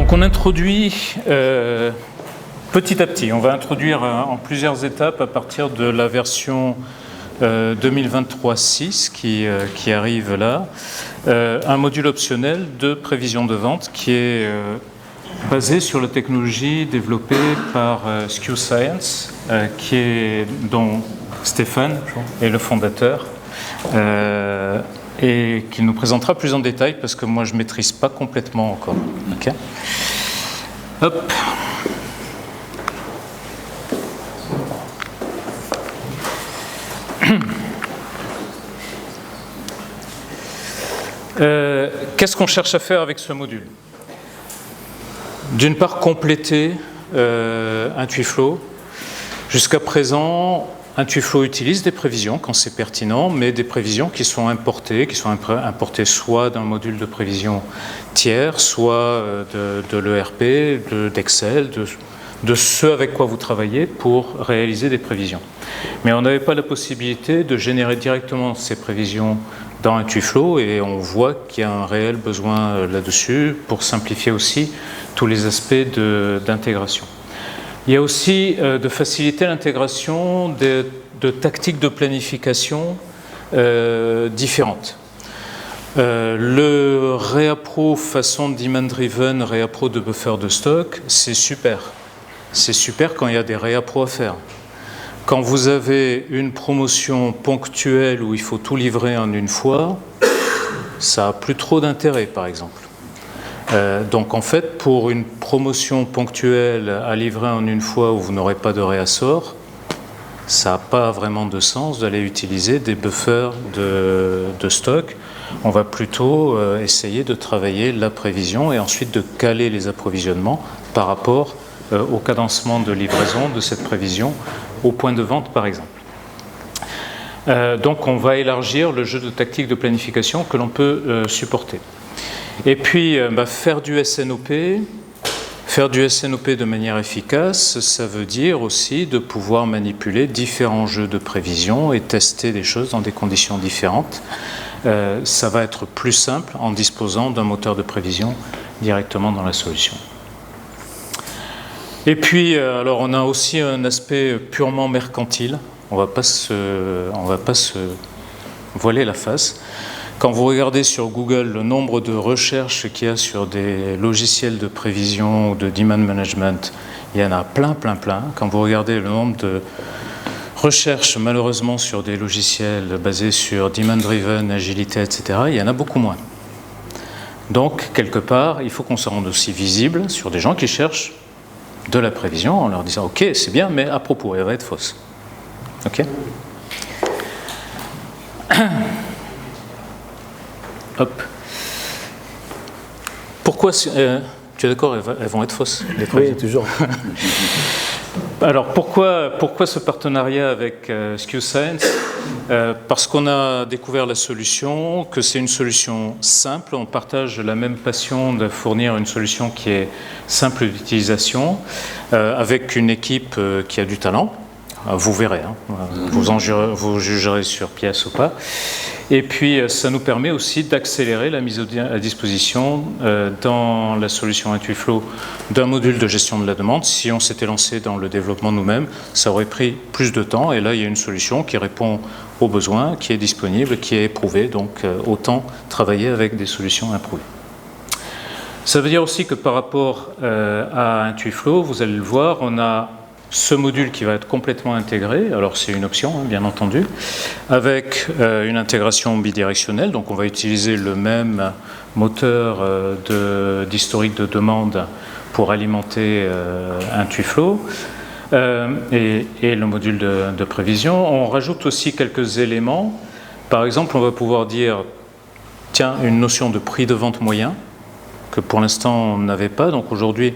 Donc on introduit petit à petit, on va introduire en plusieurs étapes à partir de la version 2023-6 qui arrive là, un module optionnel de prévision de vente qui est basé sur la technologie développée par SkewScience, dont Stéphane est le fondateur, et qu'il nous présentera plus en détail parce que moi je ne maîtrise pas complètement encore. Okay. Hop. Qu'est-ce qu'on cherche à faire avec ce module? D'une part, compléter Intuiflow. Jusqu'à présent, Intuiflow utilise des prévisions quand c'est pertinent, mais des prévisions qui sont importées soit d'un module de prévision tiers, soit de l'ERP, d'Excel, de ce avec quoi vous travaillez pour réaliser des prévisions. Mais on n'avait pas la possibilité de générer directement ces prévisions dans Intuiflow et on voit qu'il y a un réel besoin là-dessus pour simplifier aussi tous les aspects d'intégration. Il y a aussi de faciliter l'intégration de tactiques de planification différentes. Le ReaPro façon demand-driven, ReaPro de buffer de stock, c'est super. C'est super quand il y a des ReaPro à faire. Quand vous avez une promotion ponctuelle où il faut tout livrer en une fois, ça n'a plus trop d'intérêt, par exemple. Donc en fait, pour une promotion ponctuelle à livrer en une fois où vous n'aurez pas de réassort, ça n'a pas vraiment de sens d'aller utiliser des buffers de stock. On va plutôt essayer de travailler la prévision et ensuite de caler les approvisionnements par rapport au cadencement de livraison de cette prévision au point de vente, par exemple. Donc on va élargir le jeu de tactiques de planification que l'on peut supporter. Et puis, faire du SNOP de manière efficace, ça veut dire aussi de pouvoir manipuler différents jeux de prévision et tester des choses dans des conditions différentes. Ça va être plus simple en disposant d'un moteur de prévision directement dans la solution. Et puis, alors, on a aussi un aspect purement mercantile. On va pas se voiler la face. Quand vous regardez sur Google le nombre de recherches qu'il y a sur des logiciels de prévision ou de demand management, il y en a plein. Quand vous regardez le nombre de recherches, malheureusement, sur des logiciels basés sur demand-driven, agilité, etc., il y en a beaucoup moins. Donc, quelque part, il faut qu'on se rende aussi visible sur des gens qui cherchent de la prévision en leur disant « Ok, c'est bien, mais à propos, elle va être fausse. » Ok ? Hop. Pourquoi tu es d'accord, elles vont être fausses, les prévisions ? Oui, toujours. Alors, pourquoi ce partenariat avec SkewScience ? Parce qu'on a découvert la solution, que c'est une solution simple. On partage la même passion de fournir une solution qui est simple d'utilisation, avec une équipe qui a du talent. Vous verrez, hein. Vous jugerez sur pièce ou pas. Et puis, ça nous permet aussi d'accélérer la mise à disposition dans la solution Intuiflow d'un module de gestion de la demande. Si on s'était lancé dans le développement nous-mêmes, ça aurait pris plus de temps. Et là, il y a une solution qui répond aux besoins, qui est disponible, qui est éprouvée. Donc, autant travailler avec des solutions éprouvées. Ça veut dire aussi que par rapport à Intuiflow, vous allez le voir, on a ce module qui va être complètement intégré, alors c'est une option, hein, bien entendu, avec une intégration bidirectionnelle, donc on va utiliser le même moteur d'historique de demande pour alimenter Intuiflow et le module de prévision. On rajoute aussi quelques éléments. Par exemple, on va pouvoir dire, tiens, une notion de prix de vente moyen, que pour l'instant on n'avait pas, donc aujourd'hui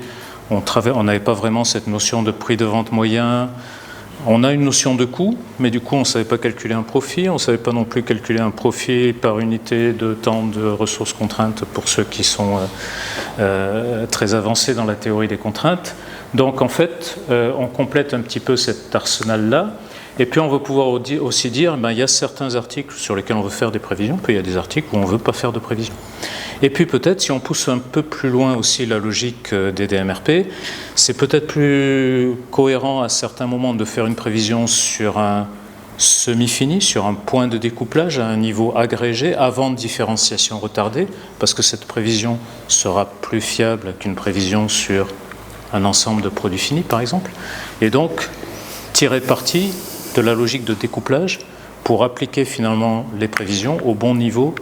on n'avait pas vraiment cette notion de prix de vente moyen. On a une notion de coût, mais du coup, on ne savait pas calculer un profit. On ne savait pas non plus calculer un profit par unité de temps de ressources contraintes pour ceux qui sont très avancés dans la théorie des contraintes. Donc, en fait, on complète un petit peu cet arsenal-là. Et puis, on va pouvoir aussi dire, il y a certains articles sur lesquels on veut faire des prévisions, puis il y a des articles où on ne veut pas faire de prévisions. Et puis peut-être, si on pousse un peu plus loin aussi la logique des DMRP, c'est peut-être plus cohérent à certains moments de faire une prévision sur un semi-fini, sur un point de découplage à un niveau agrégé avant différenciation retardée, parce que cette prévision sera plus fiable qu'une prévision sur un ensemble de produits finis, par exemple. Et donc, tirer parti de la logique de découplage pour appliquer finalement les prévisions au bon niveau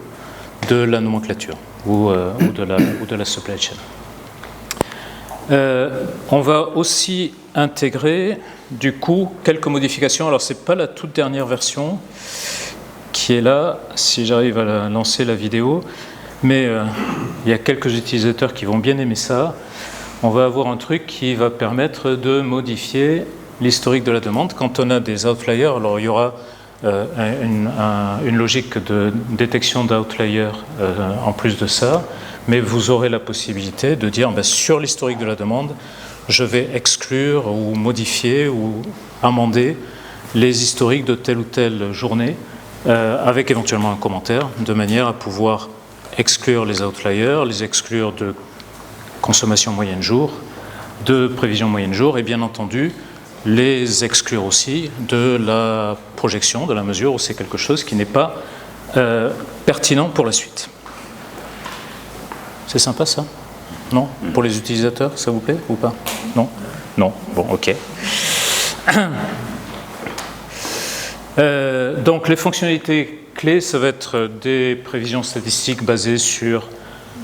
de la nomenclature ou de la supply chain. On va aussi intégrer du coup quelques modifications. Alors c'est pas la toute dernière version qui est là, si j'arrive à lancer la vidéo, mais il y a quelques utilisateurs qui vont bien aimer ça. On va avoir un truc qui va permettre de modifier l'historique de la demande. Quand on a des outliers, alors il y aura une logique de détection d'outliers en plus de ça, mais vous aurez la possibilité de dire sur l'historique de la demande, je vais exclure ou modifier ou amender les historiques de telle ou telle journée avec éventuellement un commentaire, de manière à pouvoir exclure les outliers, les exclure de consommation moyenne jour, de prévision moyenne jour, et bien entendu les exclure aussi de la projection, de la mesure où c'est quelque chose qui n'est pas pertinent pour la suite. C'est sympa ça? Non? Pour les utilisateurs, ça vous plaît ou pas? Non? Non? Bon, ok. Donc les fonctionnalités clés, ça va être des prévisions statistiques basées sur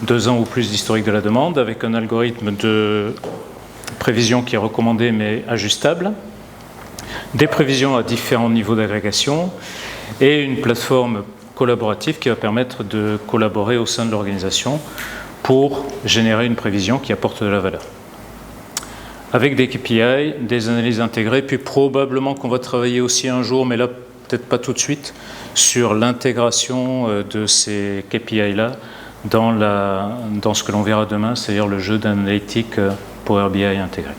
2 ans ou plus d'historique de la demande, avec un algorithme de prévision qui est recommandé mais ajustable, des prévisions à différents niveaux d'agrégation et une plateforme collaborative qui va permettre de collaborer au sein de l'organisation pour générer une prévision qui apporte de la valeur. Avec des KPI, des analyses intégrées, puis probablement qu'on va travailler aussi un jour, mais là peut-être pas tout de suite, sur l'intégration de ces KPI-là dans ce que l'on verra demain, c'est-à-dire le jeu d'analytique Power BI intégré.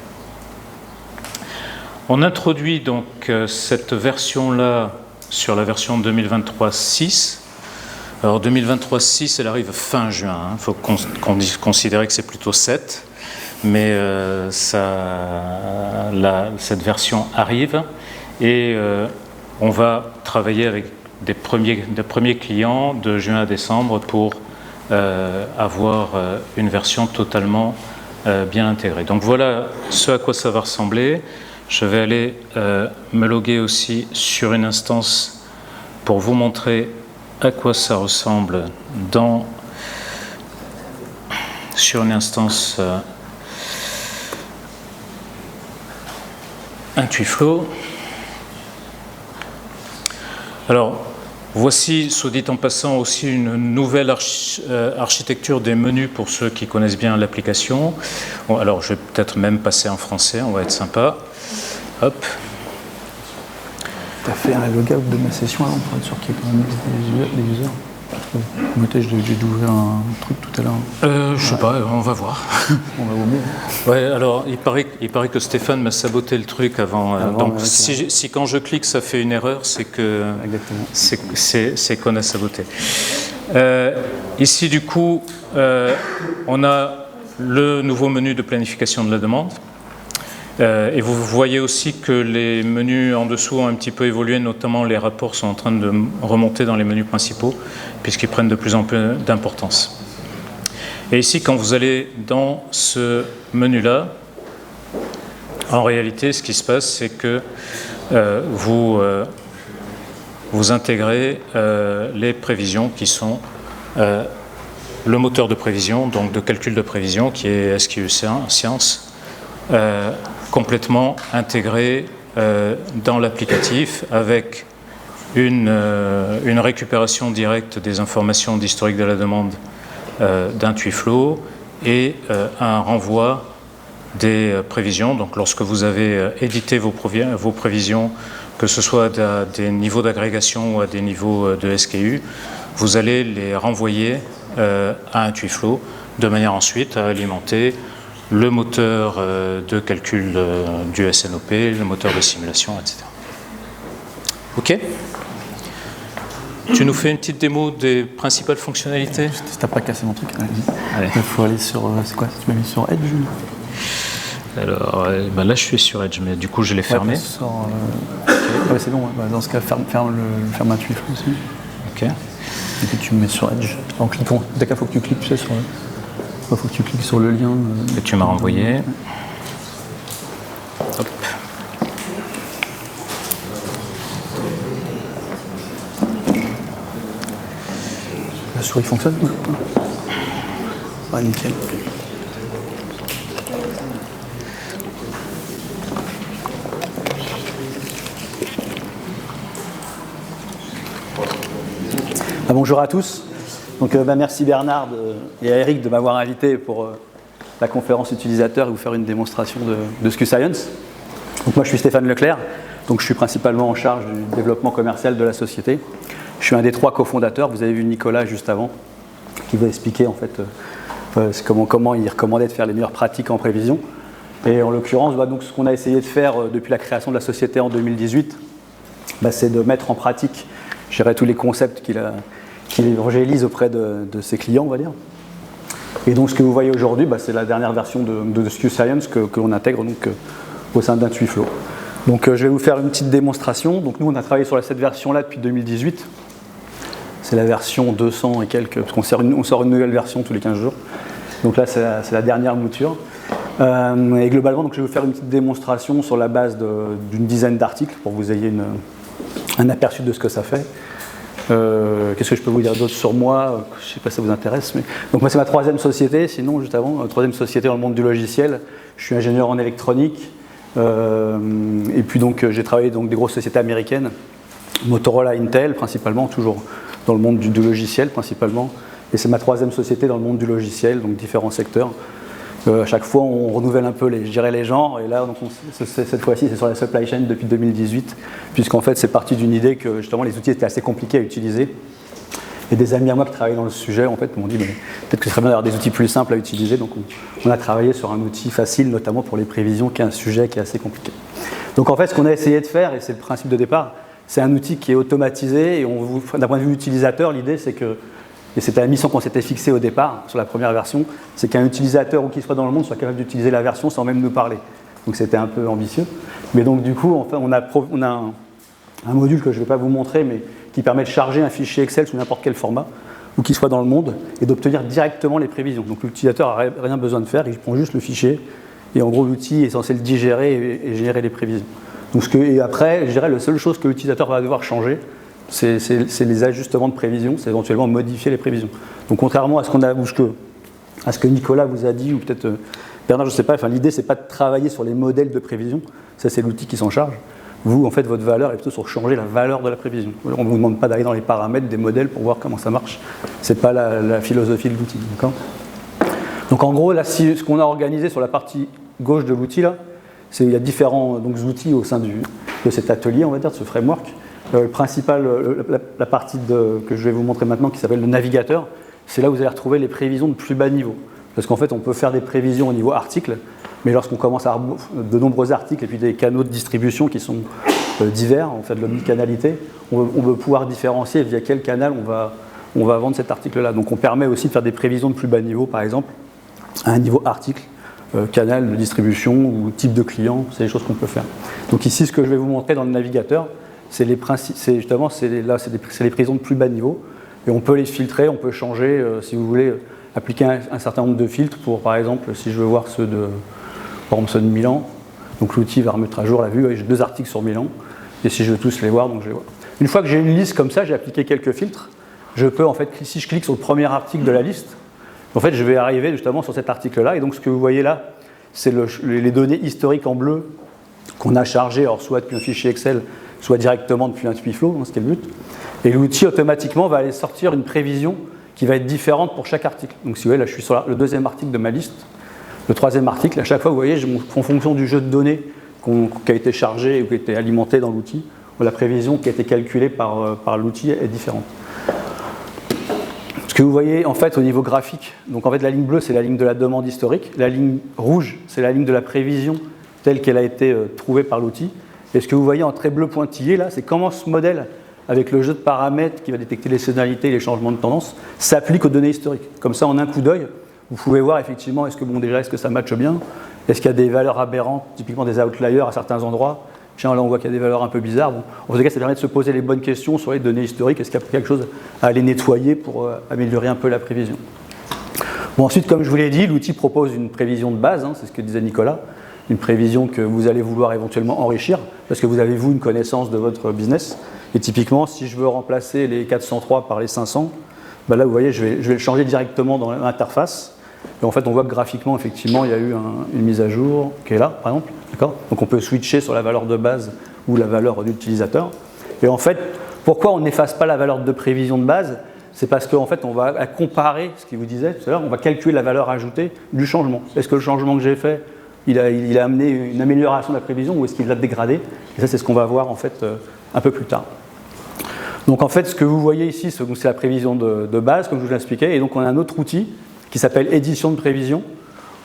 On introduit donc cette version-là sur la version 2023-6. Alors 2023-6, elle arrive fin juin. Il faut considérer que c'est plutôt 7. Mais cette version arrive et on va travailler avec des premiers clients de juin à décembre pour avoir une version totalement bien intégrée. Donc voilà ce à quoi ça va ressembler. Je vais aller me loguer aussi sur une instance pour vous montrer à quoi ça ressemble sur une instance Intuiflow. Alors, voici, soit dit en passant, aussi une nouvelle architecture des menus pour ceux qui connaissent bien l'application. Bon, alors, je vais peut-être même passer en français, on va être sympa. Hop. Tu as fait un logout de ma session avant pour être sûr qu'il y ait quand même des users. Moi, j'ai dû ouvrir un truc tout à l'heure. Je sais pas, on va voir. On va au mieux. Ouais, alors il paraît que Stéphane m'a saboté le truc avant. Donc ouais, si quand je clique ça fait une erreur, c'est que c'est qu'on a saboté. Ici du coup, on a le nouveau menu de planification de la demande. Et vous voyez aussi que les menus en dessous ont un petit peu évolué, notamment les rapports sont en train de remonter dans les menus principaux, puisqu'ils prennent de plus en plus d'importance. Et ici, quand vous allez dans ce menu-là, en réalité, ce qui se passe, c'est que vous intégrez les prévisions qui sont le moteur de prévision, donc de calcul de prévision, qui est SQL Science, complètement intégré dans l'applicatif avec une récupération directe des informations d'historique de la demande d'Intuiflow et un renvoi des prévisions. Donc lorsque vous avez édité vos prévisions, que ce soit à des niveaux d'agrégation ou à des niveaux de SKU, vous allez les renvoyer à Intuiflow de manière ensuite à alimenter le moteur de calcul du SNOP, le moteur de simulation, etc. OK ? Tu nous fais une petite démo des principales fonctionnalités? Si t'as pas cassé mon truc, il faut aller sur... c'est quoi? Tu m'as mis sur Edge? Alors, là je suis sur Edge, mais du coup je l'ai fermé. Ouais, c'est bon, dans ce cas, ferme un tuyau aussi. Ok. Et puis tu me mets sur Edge. En cliquant, dès qu'il faut que tu cliques, tu sais, faut que tu cliques sur le lien. Que tu m'as renvoyé. Hop. La souris fonctionne? Ah, nickel. Bonjour à tous. Donc, merci Bernard et à Eric de m'avoir invité pour la conférence utilisateur et vous faire une démonstration de SkuScience. Donc, moi je suis Stéphane Leclerc, donc je suis principalement en charge du développement commercial de la société. Je suis un des 3 cofondateurs. Vous avez vu Nicolas juste avant qui va expliquer en fait comment il recommandait de faire les meilleures pratiques en prévision. Et en l'occurrence, donc, ce qu'on a essayé de faire depuis la création de la société en 2018, c'est de mettre en pratique, je dirais, tous les concepts qu'il évangélise auprès de ses clients, on va dire. Et donc ce que vous voyez aujourd'hui, c'est la dernière version de SkuScience que l'on intègre donc, au sein d'Intuiflow. Donc je vais vous faire une petite démonstration. Donc nous on a travaillé sur cette version-là depuis 2018. C'est la version 200 et quelques, parce qu'on sort une nouvelle version tous les 15 jours. Donc là c'est la dernière mouture. Et globalement, donc, je vais vous faire une petite démonstration sur la base d'une dizaine d'articles pour que vous ayez un aperçu de ce que ça fait. Qu'est-ce que je peux vous dire d'autre sur moi? Je ne sais pas si ça vous intéresse. Mais... Donc moi c'est ma 3e société, sinon juste avant, 3e société dans le monde du logiciel. Je suis ingénieur en électronique. Et puis donc j'ai travaillé dans des grosses sociétés américaines, Motorola, Intel principalement, toujours dans le monde du logiciel principalement. Et c'est ma 3e société dans le monde du logiciel, donc différents secteurs. À chaque fois, on renouvelle un peu les genres. Et là, donc cette fois-ci, c'est sur la supply chain depuis 2018, puisqu'en fait, c'est parti d'une idée que justement les outils étaient assez compliqués à utiliser. Et des amis à moi qui travaillaient dans le sujet, en fait, m'ont dit peut-être que ce serait bien d'avoir des outils plus simples à utiliser. Donc, on a travaillé sur un outil facile, notamment pour les prévisions, qui est un sujet qui est assez compliqué. Donc, en fait, ce qu'on a essayé de faire, et c'est le principe de départ, c'est un outil qui est automatisé. Et d'un point de vue utilisateur, l'idée, c'est que et c'était la mission qu'on s'était fixée au départ, sur la première version, c'est qu'un utilisateur, où qu'il soit dans le monde, soit capable d'utiliser la version sans même nous parler. Donc c'était un peu ambitieux. Mais donc du coup, enfin, on a un module que je ne vais pas vous montrer, mais qui permet de charger un fichier Excel sous n'importe quel format, où qu'il soit dans le monde, et d'obtenir directement les prévisions. Donc l'utilisateur n'a rien besoin de faire, il prend juste le fichier, et en gros l'outil est censé le digérer et générer les prévisions. Donc et après, je dirais, la seule chose que l'utilisateur va devoir changer, c'est les ajustements de prévision, c'est éventuellement modifier les prévisions. Donc contrairement à ce que Nicolas vous a dit, ou peut-être Bernard, je ne sais pas, enfin, l'idée c'est pas de travailler sur les modèles de prévision, ça c'est l'outil qui s'en charge. Vous, en fait, votre valeur est plutôt sur changer la valeur de la prévision. On ne vous demande pas d'aller dans les paramètres des modèles pour voir comment ça marche. Ce n'est pas la philosophie de l'outil. Donc en gros, là, ce qu'on a organisé sur la partie gauche de l'outil, là, il y a différents outils au sein de cet atelier, on va dire, de ce framework. Le principal, la partie que je vais vous montrer maintenant, qui s'appelle le navigateur, c'est là où vous allez retrouver les prévisions de plus bas niveau. Parce qu'en fait, on peut faire des prévisions au niveau article, mais lorsqu'on commence à avoir de nombreux articles et puis des canaux de distribution qui sont divers, en fait de l'omnicanalité, on veut pouvoir différencier via quel canal on va vendre cet article-là. Donc on permet aussi de faire des prévisions de plus bas niveau, par exemple, à un niveau article, canal de distribution ou type de client, c'est des choses qu'on peut faire. Donc ici, ce que je vais vous montrer dans le navigateur, c'est les prévisions de plus bas niveau, et on peut les filtrer, on peut changer, si vous voulez, appliquer un certain nombre de filtres pour, par exemple, si je veux voir ceux de Milan, donc l'outil va remettre à jour la vue, j'ai 2 articles sur Milan, et si je veux tous les voir, donc je les vois. Une fois que j'ai une liste comme ça, j'ai appliqué quelques filtres, je peux, en fait, si je clique sur le premier article de la liste, en fait, je vais arriver justement sur cet article-là, et donc ce que vous voyez là, c'est les données historiques en bleu qu'on a chargées, alors soit depuis un fichier Excel, soit directement depuis Intuiflow, ce qui est le but. Et l'outil automatiquement va aller sortir une prévision qui va être différente pour chaque article. Donc si vous voyez, là je suis sur le 2e article de ma liste, le 3e article, à chaque fois vous voyez, en fonction du jeu de données qui a été chargé ou qui a été alimenté dans l'outil, la prévision qui a été calculée par l'outil est différente. Ce que vous voyez en fait au niveau graphique, donc en fait la ligne bleue c'est la ligne de la demande historique, la ligne rouge c'est la ligne de la prévision telle qu'elle a été trouvée par l'outil. Et ce que vous voyez en trait bleu pointillé là, c'est comment ce modèle avec le jeu de paramètres qui va détecter les saisonnalités et les changements de tendance, s'applique aux données historiques. Comme ça, en un coup d'œil, vous pouvez voir effectivement, est-ce que ça matche bien? Est-ce qu'il y a des valeurs aberrantes, typiquement des outliers à certains endroits? Tiens, là on voit qu'il y a des valeurs un peu bizarres. Bon, en tout cas, ça permet de se poser les bonnes questions sur les données historiques. Est-ce qu'il y a quelque chose à aller nettoyer pour améliorer un peu la prévision? Bon, ensuite, comme je vous l'ai dit, l'outil propose une prévision de base, c'est ce que disait Nicolas, une prévision que vous allez vouloir éventuellement enrichir, parce que vous avez, vous, une connaissance de votre business. Et typiquement, si je veux remplacer les 403 par les 500, là, vous voyez, je vais le changer directement dans l'interface. Et en fait, on voit que graphiquement, effectivement, il y a eu une mise à jour qui est là, par exemple. Donc on peut switcher sur la valeur de base ou la valeur d'utilisateur. Et en fait, pourquoi on n'efface pas la valeur de prévision de base? C'est parce qu'en fait, on va comparer ce qu'il vous disait tout à l'heure, on va calculer la valeur ajoutée du changement. Est-ce que le changement que j'ai fait, il a amené une amélioration de la prévision ou est-ce qu'il l'a dégradé? Et ça, c'est ce qu'on va voir en fait un peu plus tard. Donc en fait, ce que vous voyez ici, c'est la prévision de base, comme je vous l'expliquais. Et donc on a un autre outil qui s'appelle édition de prévision,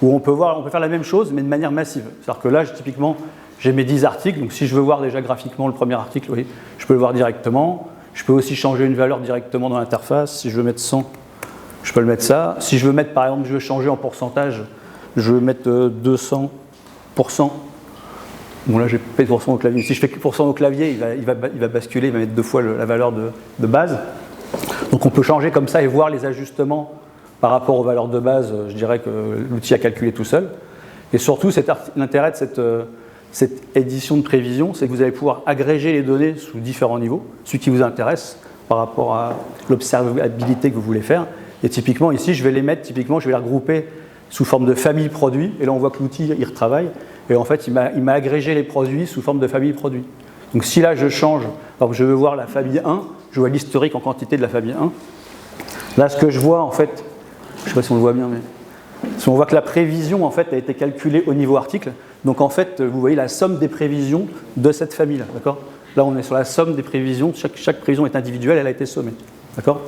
où on peut faire la même chose, mais de manière massive. C'est-à-dire que là, typiquement, j'ai mes 10 articles. Donc si je veux voir déjà graphiquement le premier article, oui, je peux le voir directement. Je peux aussi changer une valeur directement dans l'interface. Si je veux mettre 100, je peux le mettre ça. Si je veux mettre, par exemple, je veux changer en pourcentage, je veux mettre 200%. Bon, là, j'ai fait % au clavier. Si je fais que % au clavier, il va basculer, il va mettre 2 fois la valeur de base. Donc on peut changer comme ça et voir les ajustements par rapport aux valeurs de base. Je dirais que l'outil a calculé tout seul. Et surtout, l'intérêt de cette édition de prévision, c'est que vous allez pouvoir agréger les données sous différents niveaux, celui qui vous intéresse par rapport à l'observabilité que vous voulez faire. Et typiquement, ici, je vais les regrouper sous forme de famille produits. Et là, on voit que l'outil, il retravaille. Et en fait, il m'a agrégé les produits sous forme de famille produits. Donc si là, je change, par exemple, je veux voir la famille 1, je vois l'historique en quantité de la famille 1. Là, ce que je vois, en fait, je ne sais pas si on le voit bien, mais on voit que la prévision, en fait, a été calculée au niveau article. Donc, en fait, vous voyez la somme des prévisions de cette famille-là. D'accord ? Là, on est sur la somme des prévisions. Chaque prévision est individuelle, elle a été sommée. D'accord ?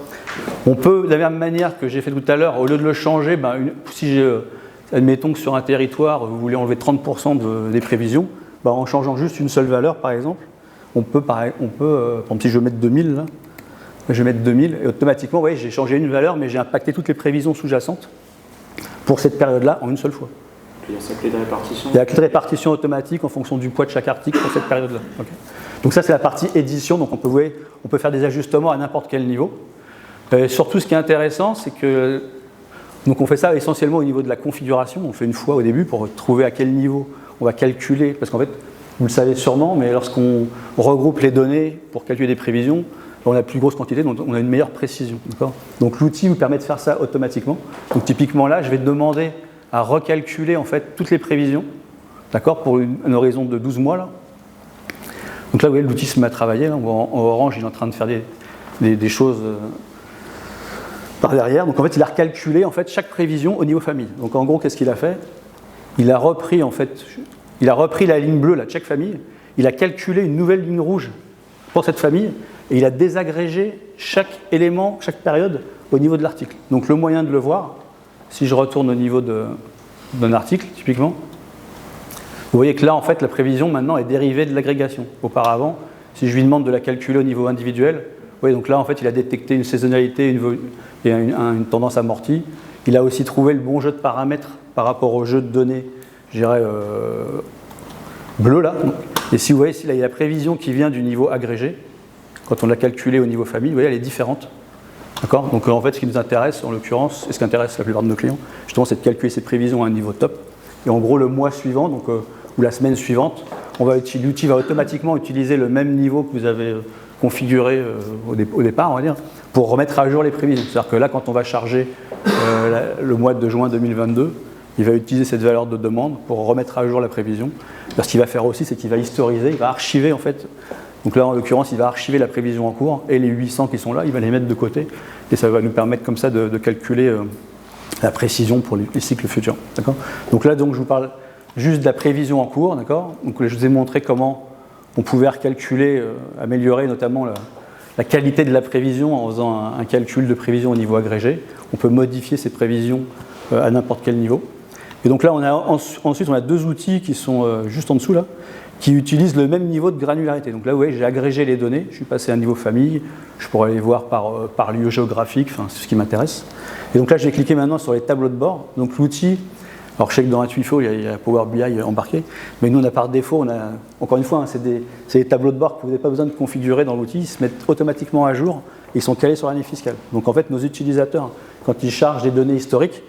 On peut, de la même manière que j'ai fait tout à l'heure, au lieu de le changer, admettons que sur un territoire, vous voulez enlever 30% des prévisions, en changeant juste une seule valeur, par exemple, on peut par exemple, si je veux mettre 2000, là, je vais mettre 2000, et automatiquement, vous voyez, j'ai changé une valeur, mais j'ai impacté toutes les prévisions sous-jacentes pour cette période-là en une seule fois. Il y a sa clé de répartition. Il y a la clé de répartition automatique en fonction du poids de chaque article pour cette période-là. Okay. Donc ça, c'est la partie édition. Donc on peut faire des ajustements à n'importe quel niveau. Surtout, ce qui est intéressant, c'est que donc on fait ça essentiellement au niveau de la configuration. On fait une fois au début pour trouver à quel niveau on va calculer. Parce qu'en fait, vous le savez sûrement, mais lorsqu'on regroupe les données pour calculer des prévisions, on a plus grosse quantité, donc on a une meilleure précision. Donc l'outil vous permet de faire ça automatiquement. Donc typiquement là, je vais demander à recalculer en fait toutes les prévisions, d'accord, pour un horizon de 12 mois là. Donc là, vous voyez, l'outil se met à travailler. Là, en orange, il est en train de faire des choses par derrière. Donc en fait, il a recalculé en fait chaque prévision au niveau famille. Donc en gros, qu'est-ce qu'il a fait ? Il a repris la ligne bleue là, de chaque famille. Il a calculé une nouvelle ligne rouge pour cette famille et il a désagrégé chaque élément, chaque période au niveau de l'article. Donc le moyen de le voir, si je retourne au niveau d'un article, typiquement, vous voyez que là, en fait, la prévision maintenant est dérivée de l'agrégation. Auparavant, si je lui demande de la calculer au niveau individuel, vous voyez, donc là, en fait, il a détecté une saisonnalité et une tendance amortie. Il a aussi trouvé le bon jeu de paramètres par rapport au jeu de données, je dirais, bleu là. Et si vous voyez, là, il y a la prévision qui vient du niveau agrégé. Quand on l'a calculée au niveau famille, vous voyez, elle est différente. D'accord ? Donc en fait, ce qui nous intéresse, en l'occurrence, et ce qui intéresse la plupart de nos clients, justement, c'est de calculer ces prévisions à un niveau top. Et en gros, le mois suivant, donc, ou la semaine suivante, l'outil va automatiquement utiliser le même niveau que vous avez configuré au départ, on va dire, pour remettre à jour les prévisions. C'est-à-dire que là, quand on va charger le mois de juin 2022, il va utiliser cette valeur de demande pour remettre à jour la prévision. Ce qu'il va faire aussi, c'est qu'il va historiser, il va archiver en fait. Donc là, en l'occurrence, il va archiver la prévision en cours et les 800 qui sont là, il va les mettre de côté. Et ça va nous permettre comme ça de calculer la précision pour les cycles futurs. D'accord ? Donc là, donc, je vous parle juste de la prévision en cours. D'accord ? Donc je vous ai montré comment on pouvait recalculer, améliorer notamment la qualité de la prévision en faisant un calcul de prévision au niveau agrégé. On peut modifier ces prévisions à n'importe quel niveau. Et donc là, ensuite, on a deux outils qui sont juste en dessous, là, qui utilisent le même niveau de granularité. Donc là, vous voyez, j'ai agrégé les données, je suis passé à un niveau famille, je pourrais les voir par lieu géographique, enfin, c'est ce qui m'intéresse. Et donc là, je vais cliquer maintenant sur les tableaux de bord. Donc l'outil, alors je sais que dans Intuifo, il y a Power BI embarqué, mais nous, on a par défaut, encore une fois, hein, c'est des tableaux de bord que vous n'avez pas besoin de configurer dans l'outil, ils se mettent automatiquement à jour, et ils sont calés sur l'année fiscale. Donc en fait, nos utilisateurs, quand ils chargent des données historiques,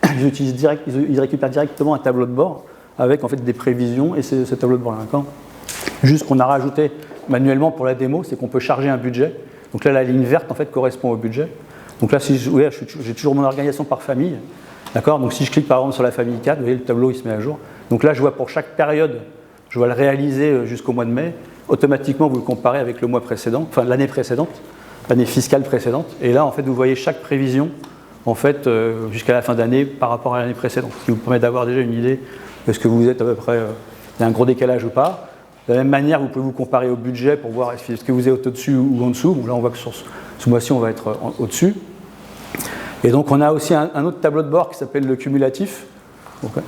ils récupèrent directement un tableau de bord avec en fait des prévisions et ce tableau de bord là. Juste qu'on a rajouté manuellement pour la démo, c'est qu'on peut charger un budget. Donc là, la ligne verte en fait correspond au budget. Donc là, si j'ai toujours mon organisation par famille. D'accord. Donc si je clique par exemple sur la famille 4, vous voyez le tableau il se met à jour. Donc là, je vois pour chaque période, je vois le réaliser jusqu'au mois de mai. Automatiquement, vous le comparez avec le mois précédent, enfin l'année précédente, l'année fiscale précédente. Et là, en fait, vous voyez chaque prévision en fait, jusqu'à la fin d'année par rapport à l'année précédente, ce qui vous permet d'avoir déjà une idée de ce que vous êtes à peu près, il y a un gros décalage ou pas. De la même manière, vous pouvez vous comparer au budget pour voir est-ce que vous êtes au-dessus ou en dessous. Bon, là, on voit que sur ce mois-ci, on va être au-dessus. Et donc, on a aussi un autre tableau de bord qui s'appelle le cumulatif. Okay.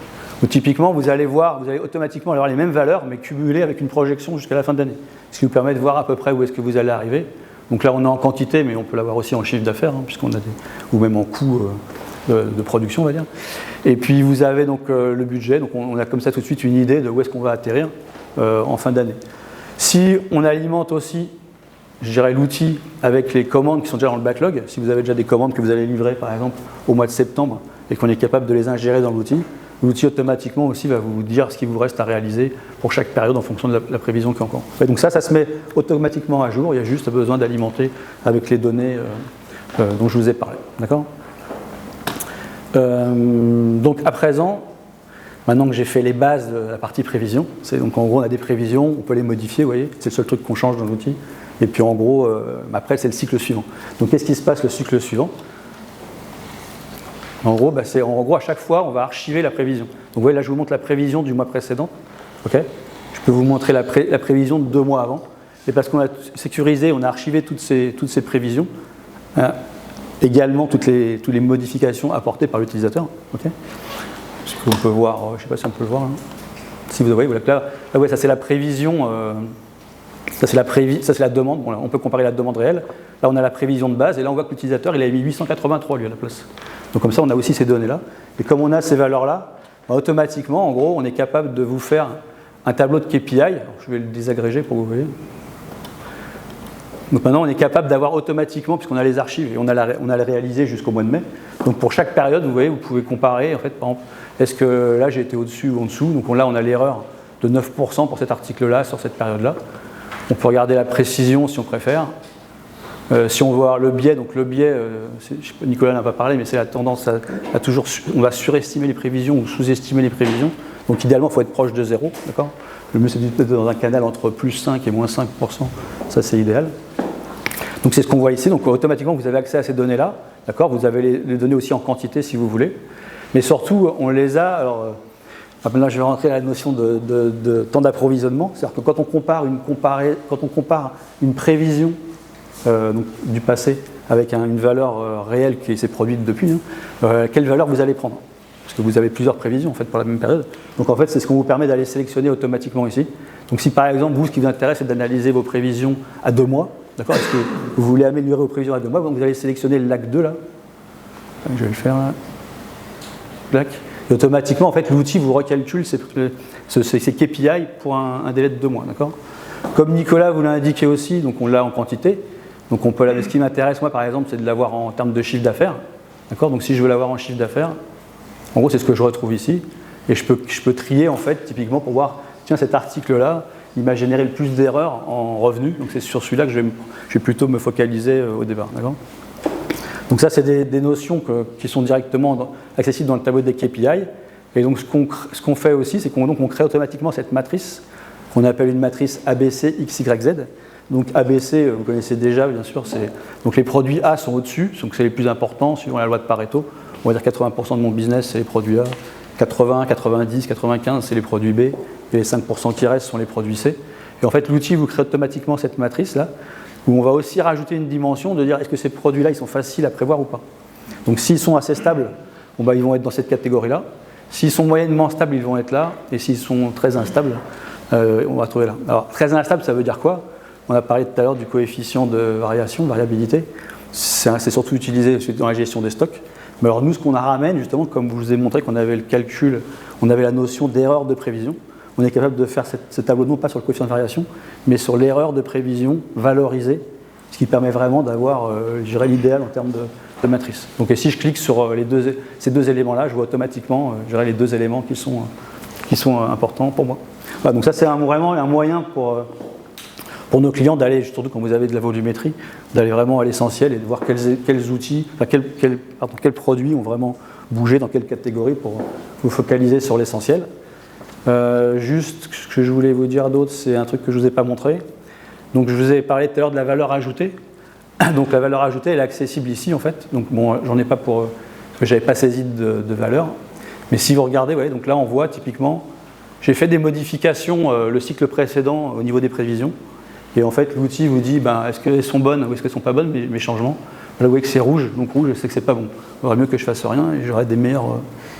Où typiquement, vous allez automatiquement avoir les mêmes valeurs, mais cumulées avec une projection jusqu'à la fin de l'année. Ce qui vous permet de voir à peu près où est-ce que vous allez arriver. Donc là, on est en quantité, mais on peut l'avoir aussi en chiffre d'affaires, hein, puisqu'on a ou même en coût de production, on va dire. Et puis, vous avez donc le budget. Donc, on a comme ça tout de suite une idée de où est-ce qu'on va atterrir en fin d'année. Si on alimente aussi, je dirais, l'outil avec les commandes qui sont déjà dans le backlog, si vous avez déjà des commandes que vous allez livrer, par exemple, au mois de septembre, et qu'on est capable de les ingérer dans l'outil automatiquement aussi va vous dire ce qu'il vous reste à réaliser pour chaque période en fonction de la prévision qui est encore. Et donc ça se met automatiquement à jour, il y a juste besoin d'alimenter avec les données dont je vous ai parlé. D'accord ? Donc à présent, maintenant que j'ai fait les bases de la partie prévision, donc en gros on a des prévisions, on peut les modifier, vous voyez, c'est le seul truc qu'on change dans l'outil. Et puis en gros, après c'est le cycle suivant. Donc qu'est-ce qui se passe le cycle suivant ? En gros, à chaque fois, on va archiver la prévision. Donc vous voyez, là, je vous montre la prévision du mois précédent. Okay, je peux vous montrer la prévision de 2 mois avant. Et parce qu'on a sécurisé, on a archivé toutes ces prévisions, également toutes les modifications apportées par l'utilisateur. Okay, ce qu'on peut voir, je ne sais pas si on peut le voir. Hein. Si vous voyez, là, ouais, ça c'est la prévision. Ça c'est la demande. Bon, là, on peut comparer la demande réelle. Là, on a la prévision de base. Et là, on voit que l'utilisateur, il a mis 883 lui à la place. Donc comme ça, on a aussi ces données-là. Et comme on a ces valeurs-là, automatiquement, en gros, on est capable de vous faire un tableau de KPI. Alors, je vais le désagréger pour que vous voyez. Donc maintenant, on est capable d'avoir automatiquement, puisqu'on a les archives et on a les réalisé jusqu'au mois de mai. Donc pour chaque période, vous voyez, vous pouvez comparer. En fait, par exemple, est-ce que là, j'ai été au-dessus ou en dessous ? Donc là, on a l'erreur de 9% pour cet article-là, sur cette période-là. On peut regarder la précision si on préfère. Si on voit le biais, donc le biais, je sais pas, Nicolas n'a pas parlé, mais c'est la tendance à toujours, on va surestimer les prévisions ou sous-estimer les prévisions. Donc idéalement, il faut être proche de 0, d'accord ? Le mieux, c'est d'être dans un canal entre plus 5 et moins 5%, ça c'est idéal. Donc c'est ce qu'on voit ici, donc automatiquement vous avez accès à ces données-là, d'accord ? Vous avez les données aussi en quantité si vous voulez, mais surtout on les a, alors là je vais rentrer à la notion de temps d'approvisionnement, c'est-à-dire que quand on compare une prévision donc, du passé avec une valeur réelle qui s'est produite depuis, quelle valeur vous allez prendre ? Parce que vous avez plusieurs prévisions en fait, pour la même période. Donc en fait, c'est ce qu'on vous permet d'aller sélectionner automatiquement ici. Donc si par exemple, vous, ce qui vous intéresse, c'est d'analyser vos prévisions à 2 mois, d'accord ? Est-ce que vous voulez améliorer vos prévisions à 2 mois ? Donc vous allez sélectionner le LAC 2 là. Je vais le faire là. LAC. Et automatiquement, en fait, l'outil vous recalcule ces KPI pour un délai de 2 mois, d'accord ? Comme Nicolas vous l'a indiqué aussi, donc on l'a en quantité. Donc on peut, ce qui m'intéresse moi par exemple, c'est de l'avoir en termes de chiffre d'affaires. D'accord ? Donc si je veux l'avoir en chiffre d'affaires, en gros c'est ce que je retrouve ici. Et je peux trier en fait typiquement pour voir, tiens cet article-là, il m'a généré le plus d'erreurs en revenus. Donc c'est sur celui-là que je vais plutôt me focaliser au départ. D'accord ? Donc ça c'est des notions qui sont directement accessibles dans le tableau des KPI. Et donc ce qu'on fait aussi, c'est qu'on crée automatiquement cette matrice qu'on appelle une matrice ABC XYZ. Donc ABC, vous connaissez déjà, bien sûr, donc les produits A sont au-dessus, donc c'est les plus importants, suivant la loi de Pareto. On va dire 80% de mon business, c'est les produits A, 80, 90, 95, c'est les produits B, et les 5% qui restent sont les produits C. Et en fait, l'outil vous crée automatiquement cette matrice-là, où on va aussi rajouter une dimension de dire est-ce que ces produits-là, ils sont faciles à prévoir ou pas. Donc s'ils sont assez stables, ils vont être dans cette catégorie-là. S'ils sont moyennement stables, ils vont être là, et s'ils sont très instables, on va trouver là. Alors, très instable, ça veut dire quoi? On a parlé tout à l'heure du coefficient de variation, de variabilité. C'est surtout utilisé dans la gestion des stocks. Mais alors nous, ce qu'on ramène, justement, comme je vous ai montré qu'on avait le calcul, on avait la notion d'erreur de prévision, on est capable de faire ce tableau non pas sur le coefficient de variation, mais sur l'erreur de prévision valorisée, ce qui permet vraiment d'avoir, je dirais, l'idéal en termes de matrice. Donc et si je clique sur ces deux éléments-là, je vois automatiquement les deux éléments qui sont importants pour moi. Voilà, donc ça, c'est vraiment un moyen pour nos clients d'aller, surtout quand vous avez de la volumétrie, d'aller vraiment à l'essentiel et de voir quels outils, enfin quels produits ont vraiment bougé dans quelle catégorie pour vous focaliser sur l'essentiel. Juste ce que je voulais vous dire d'autre, c'est un truc que je ne vous ai pas montré. Donc je vous ai parlé tout à l'heure de la valeur ajoutée. Donc la valeur ajoutée, elle est accessible ici en fait. Donc bon, j'en ai pas parce que j'avais pas saisi de valeur. Mais si vous regardez, ouais, donc là on voit typiquement, j'ai fait des modifications le cycle précédent au niveau des prévisions. Et en fait, l'outil vous dit, est-ce qu'elles sont bonnes ou est-ce qu'elles ne sont pas bonnes, mes changements. Là, vous voyez que c'est rouge, donc rouge, je sais que c'est pas bon. Il vaudrait mieux que je fasse rien et j'aurai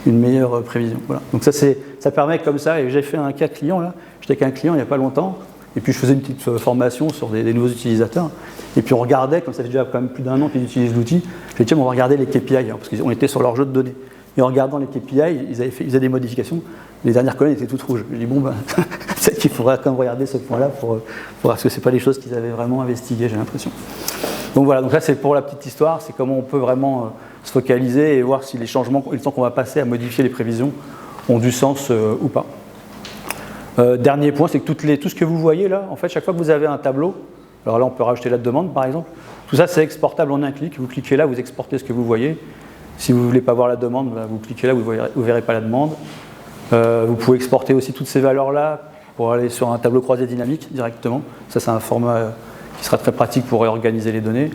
une meilleure prévision. Voilà. Donc ça permet comme ça, et j'ai fait un cas client là, j'étais avec un client il n'y a pas longtemps, et puis je faisais une petite formation sur des nouveaux utilisateurs, et puis on regardait, comme ça fait déjà quand même plus d'un an qu'ils utilisent l'outil, j'ai dit tiens, on va regarder les KPI, parce qu'on était sur leur jeu de données. Et en regardant les KPI, ils faisaient des modifications, les dernières colonnes étaient toutes rouges. Je dis peut-être qu'il faudra quand même regarder ce point-là pour voir, parce que ce n'est pas des choses qu'ils avaient vraiment investiguées, j'ai l'impression. Donc voilà, donc là c'est pour la petite histoire, c'est comment on peut vraiment se focaliser et voir si les changements, le temps qu'on va passer à modifier les prévisions ont du sens ou pas. Dernier point, c'est que tout ce que vous voyez là, en fait, chaque fois que vous avez un tableau, alors là on peut rajouter la demande par exemple, tout ça c'est exportable en un clic, vous cliquez là, vous exportez ce que vous voyez. Si vous ne voulez pas voir la demande, vous cliquez là, vous ne verrez pas la demande. Vous pouvez exporter aussi toutes ces valeurs-là pour aller sur un tableau croisé dynamique directement. Ça, c'est un format qui sera très pratique pour réorganiser les données.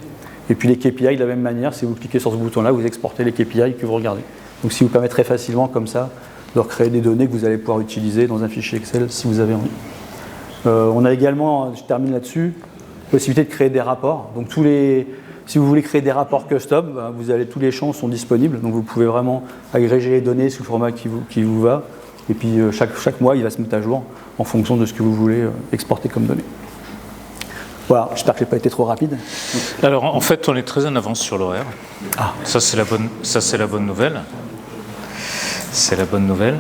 Et puis les KPI, de la même manière, si vous cliquez sur ce bouton-là, vous exportez les KPI que vous regardez. Donc, ce qui vous permet très facilement, comme ça, de recréer des données que vous allez pouvoir utiliser dans un fichier Excel si vous avez envie. On a également, je termine là-dessus, possibilité de créer des rapports. Donc, si vous voulez créer des rapports custom, tous les champs sont disponibles, donc vous pouvez vraiment agréger les données sous le format qui vous va, et puis chaque mois il va se mettre à jour en fonction de ce que vous voulez exporter comme données. Voilà, j'espère que je n'ai pas été trop rapide. Alors en fait on est très en avance sur l'horaire. Ah. Ça c'est la bonne nouvelle. C'est la bonne nouvelle.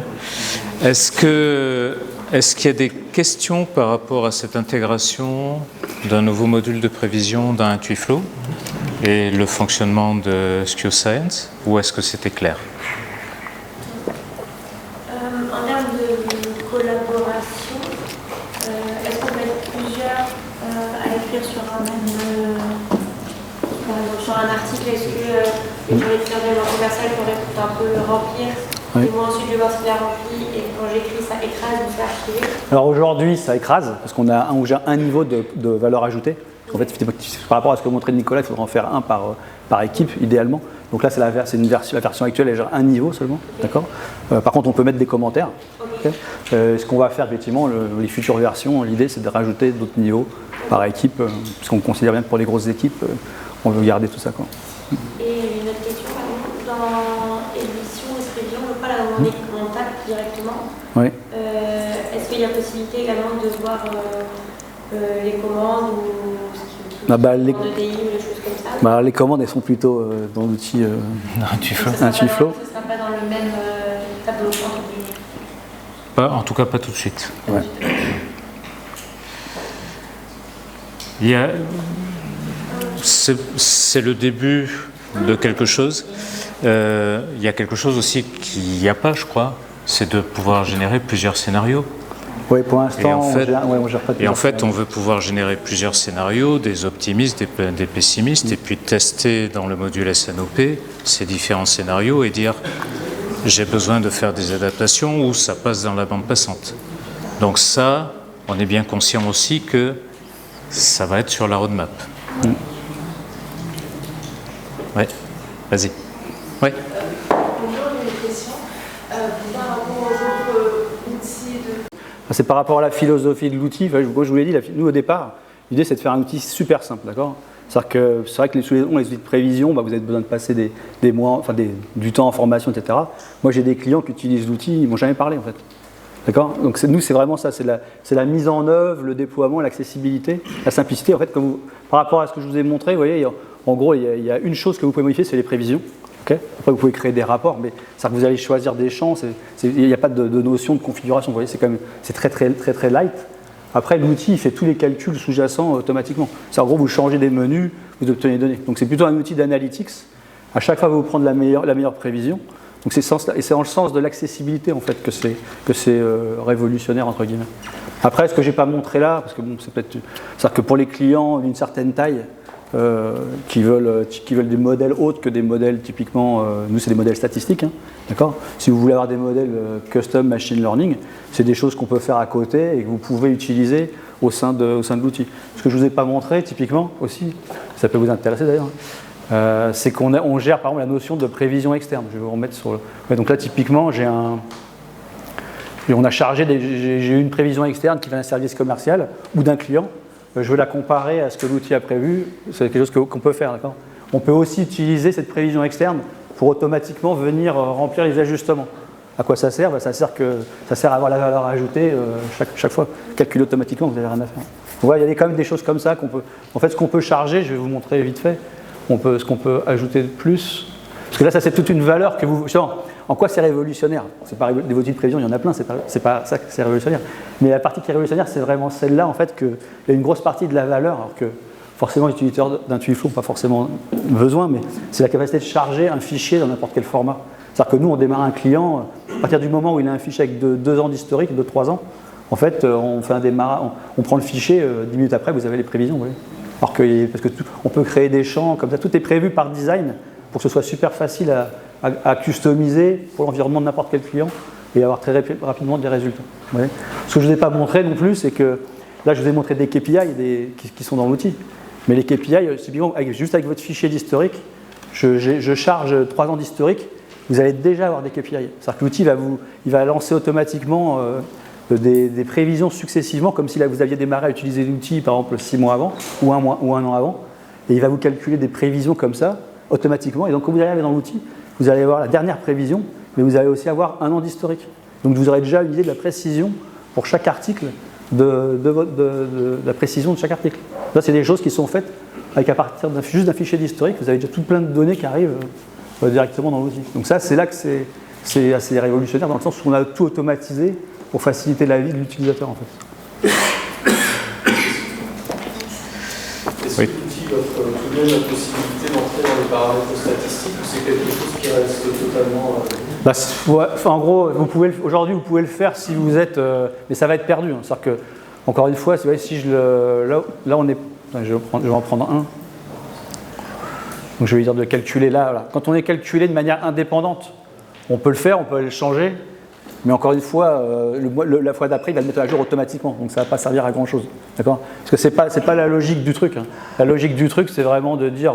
Est-ce qu'il y a des questions par rapport à cette intégration d'un nouveau module de prévision d'un Intuiflow et le fonctionnement de SkewScience, ou est-ce que c'était clair? En termes de collaboration, est-ce qu'on peut être plusieurs à écrire sur un même sur un article? Est-ce que les directeurs d'événements commerciaux pourraient un peu remplir? Oui. Et moi ensuite je vais voir ce qu'il a rempli et quand j'écris ça écrase ou ça archivé. Alors aujourd'hui ça écrase parce qu'on a un niveau de valeur ajoutée. En fait, par rapport à ce que montrait Nicolas, il faudra en faire un par équipe idéalement. Donc là c'est la version actuelle, elle gère un niveau seulement, d'accord. Par contre on peut mettre des commentaires. Okay. Ce qu'on va faire effectivement, les futures versions, l'idée c'est de rajouter d'autres niveaux par équipe, puisqu'on considère bien que pour les grosses équipes, on veut garder tout ça, quoi. Et une autre question, par exemple, dans édition et prévision, on ne peut pas l'avoir des contacts directement. Oui. Est-ce qu'il y a possibilité également de voir les commandes ou ce qui les EDI ou des choses comme ça? Les commandes elles sont plutôt dans l'outil Intuiflow. Ce ne sera pas dans le même tableau entre guillemets. En tout cas pas tout de suite. Ouais. C'est le début de quelque chose. Il y a quelque chose aussi qu'il n'y a pas, je crois, c'est de pouvoir générer plusieurs scénarios. Oui, pour l'instant, en fait, on veut pouvoir générer plusieurs scénarios, des optimistes, des pessimistes, et puis tester dans le module SNOP ces différents scénarios et dire j'ai besoin de faire des adaptations ou ça passe dans la bande passante. Donc ça, on est bien conscient aussi que ça va être sur la roadmap. Oui, vas-y. Oui. Bonjour, j'ai une question. Par rapport aux autres outils de... C'est par rapport à la philosophie de l'outil. Enfin, je vous l'ai dit, nous au départ, l'idée c'est de faire un outil super simple, d'accord. C'est-à-dire que c'est vrai que les outils de prévision, vous avez besoin de passer des mois, du temps en formation, etc. Moi, j'ai des clients qui utilisent l'outil, ils ne m'ont jamais parlé en fait. D'accord ? Donc nous, c'est vraiment ça, c'est la mise en œuvre, le déploiement, l'accessibilité, la simplicité. En fait, par rapport à ce que je vous ai montré, vous voyez, en gros, il y a une chose que vous pouvez modifier, c'est les prévisions. Okay ? Après, vous pouvez créer des rapports, mais ça, vous allez choisir des champs. Il n'y a pas de notion de configuration. Vous voyez, c'est très light. Après, l'outil, il fait tous les calculs sous-jacents automatiquement. C'est en gros, vous changez des menus, vous obtenez des données. Donc, c'est plutôt un outil d'analytics. À chaque fois, vous prendre la meilleure prévision. Donc, c'est en le sens de l'accessibilité en fait que c'est révolutionnaire entre guillemets. Après, ce que j'ai pas montré là, parce que bon, c'est-à-dire que pour les clients d'une certaine taille qui veulent des modèles autres que des modèles typiquement, nous c'est des modèles statistiques, hein, d'accord. Si vous voulez avoir des modèles custom machine learning, c'est des choses qu'on peut faire à côté et que vous pouvez utiliser au sein de l'outil. Ce que je vous ai pas montré typiquement aussi, ça peut vous intéresser d'ailleurs. C'est qu'on gère par exemple la notion de prévision externe. Je vais vous remettre sur le. Ouais, donc là, typiquement, j'ai une prévision externe qui vient d'un service commercial ou d'un client. Je veux la comparer à ce que l'outil a prévu. C'est quelque chose qu'on peut faire. D'accord ? On peut aussi utiliser cette prévision externe pour automatiquement venir remplir les ajustements. À quoi ça sert ? Ça sert à avoir la valeur ajoutée chaque fois, calculée automatiquement, vous n'avez rien à faire. Donc, il y a quand même des choses comme ça qu'on peut. En fait, ce qu'on peut charger, je vais vous montrer vite fait. Ce qu'on peut ajouter de plus, parce que là, ça c'est toute une valeur que vous. En quoi c'est révolutionnaire ? C'est pas des outils de prévision, il y en a plein, c'est pas ça que c'est révolutionnaire. Mais la partie qui est révolutionnaire, c'est vraiment celle-là, en fait, qu'il y a une grosse partie de la valeur, alors que forcément les utilisateurs d'Intuiflow n'ont pas forcément besoin, mais c'est la capacité de charger un fichier dans n'importe quel format. C'est-à-dire que nous, on démarre un client, à partir du moment où il a un fichier avec 2 ans d'historique, 2-3 ans, en fait, on fait un démarrage, on prend le fichier, 10 minutes après, vous avez les prévisions, vous voyez. Parce que on peut créer des champs comme ça, tout est prévu par design pour que ce soit super facile à customiser pour l'environnement de n'importe quel client et avoir très rapidement des résultats. Ce que je ne vous ai pas montré non plus, c'est que là je vous ai montré des KPI qui sont dans l'outil. Mais les KPI, typiquement, juste avec votre fichier d'historique, je charge 3 ans d'historique, vous allez déjà avoir des KPI. C'est-à-dire que l'outil il va lancer automatiquement des prévisions successivement, comme si là, vous aviez démarré à utiliser l'outil par exemple 6 mois avant ou un an avant, et il va vous calculer des prévisions comme ça automatiquement. Et donc quand vous arrivez dans l'outil, vous allez avoir la dernière prévision, mais vous allez aussi avoir 1 an d'historique. Donc vous aurez déjà une idée de la précision pour chaque article, de la précision de chaque article. Ça, c'est des choses qui sont faites avec à partir juste d'un fichier d'historique. Vous avez déjà tout plein de données qui arrivent directement dans l'outil. Donc ça, c'est là que c'est assez révolutionnaire dans le sens où on a tout automatisé pour faciliter la vie de l'utilisateur en fait. Est-ce que l'outil offre tout de même la possibilité d'entrer dans les paramètres statistiques ou c'est quelque chose qui reste totalement… En gros, aujourd'hui vous pouvez le faire si vous êtes… mais ça va être perdu. Hein. C'est-à-dire que, encore une fois, si là on est… Je vais en prendre un. Donc je vais dire de calculer là. Voilà. Quand on est calculé de manière indépendante, on peut le faire, on peut le changer. Mais encore une fois, la fois d'après, il va le mettre à jour automatiquement. Donc ça ne va pas servir à grand-chose. D'accord ? Parce que ce n'est pas la logique du truc. Hein. La logique du truc, c'est vraiment de dire,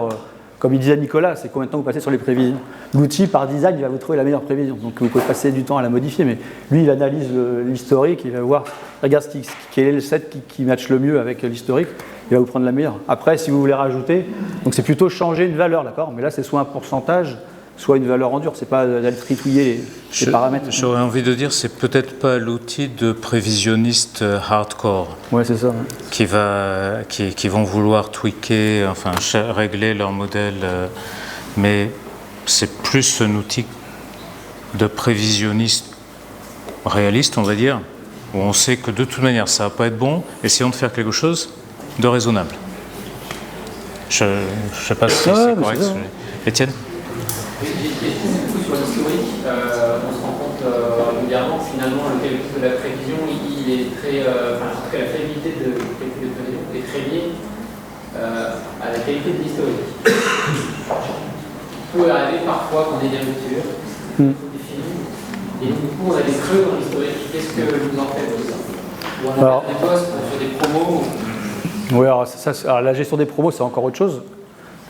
comme il disait Nicolas, c'est combien de temps vous passez sur les prévisions. L'outil, par design, il va vous trouver la meilleure prévision. Donc vous pouvez passer du temps à la modifier. Mais lui, il analyse l'historique, il va voir, regarde quel est le set qui matche le mieux avec l'historique. Il va vous prendre la meilleure. Après, si vous voulez rajouter, donc c'est plutôt changer une valeur, d'accord ? Mais là, c'est soit un pourcentage, soit une valeur en dur, c'est pas d'aller tritouiller les paramètres. J'aurais envie de dire, c'est peut-être pas l'outil de prévisionniste hardcore. Ouais, c'est ça. Ouais. Qui vont vouloir tweaker, enfin régler leur modèle, mais c'est plus un outil de prévisionniste réaliste, on va dire, où on sait que de toute manière ça va pas être bon. Essayons de faire quelque chose de raisonnable. Je sais pas si c'est correct. Étienne ? Sur l'historique, on se rend compte régulièrement que finalement le calcul de la prévision, il est très, la fiabilité de calcul de prévision est très liée à la qualité de l'historique. Il peut arriver parfois qu'on ait des ruptures définies, et du coup on a des creux dans l'historique. Qu'est-ce que vous en faites de ça ? Ou on a des postes sur des promos Oui, alors la gestion des promos, c'est encore autre chose.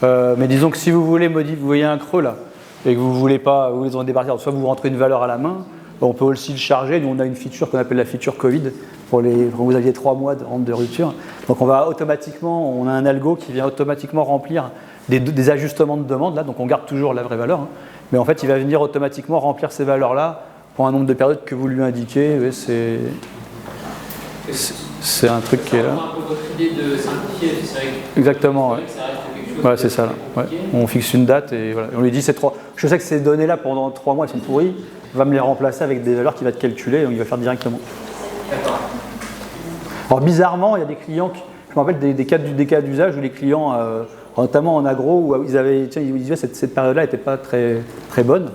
Mais disons que si vous voulez modifier, vous voyez un creux là, et que vous voulez vous voulez en départir, soit vous rentrez une valeur à la main, on peut aussi le charger. Nous, on a une feature qu'on appelle la feature Covid, quand vous aviez 3 mois de rente de rupture. Donc on a un algo qui vient automatiquement remplir des ajustements de demande, là, donc on garde toujours la vraie valeur, hein, mais en fait il va venir automatiquement remplir ces valeurs-là pour un nombre de périodes que vous lui indiquez. Oui, c'est un truc qui est là. C'est un peu votre idée de simplifier, c'est vrai que Exactement, ouais. ça reste quelque chose Voilà, c'est ça. Là. Ouais. compliqué. On fixe une date et voilà. On lui dit je sais que ces données-là pendant 3 mois elles sont pourries, va me les remplacer avec des valeurs qu'il va te calculer, donc il va faire directement. D'accord. Alors bizarrement, il y a des clients, je me rappelle des cas d'usage où les clients, notamment en agro, où ils disaient cette période-là n'était pas très, très bonne.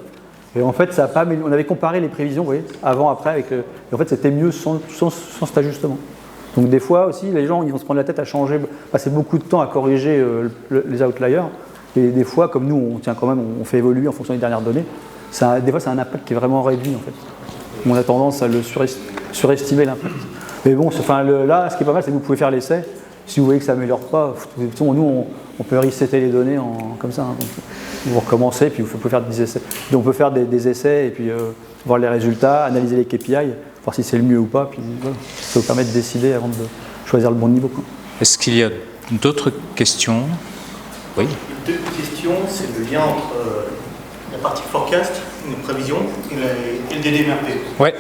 Et en fait, ça a pas, on avait comparé les prévisions, vous voyez, avant, après, et en fait c'était mieux sans cet ajustement. Donc des fois aussi, les gens ils vont se prendre la tête à changer, passer beaucoup de temps à corriger les outliers. Et des fois, comme nous, on fait évoluer en fonction des dernières données, des fois c'est un impact qui est vraiment réduit en fait. On a tendance à le surestimer l'impact. Mais bon, là, ce qui est pas mal, c'est que vous pouvez faire l'essai. Si vous voyez que ça ne s'améliore pas, nous, on peut resetter les données comme ça. Hein. Donc, vous recommencez, puis vous pouvez faire des essais. Donc, on peut faire des essais et puis voir les résultats, analyser les KPI, voir si c'est le mieux ou pas. Puis voilà, ça vous permet de décider avant de choisir le bon niveau. Quoi. Est-ce qu'il y a d'autres questions? Oui. Deux questions, c'est le lien entre la partie forecast, une prévision, et le DDMRP. Ouais.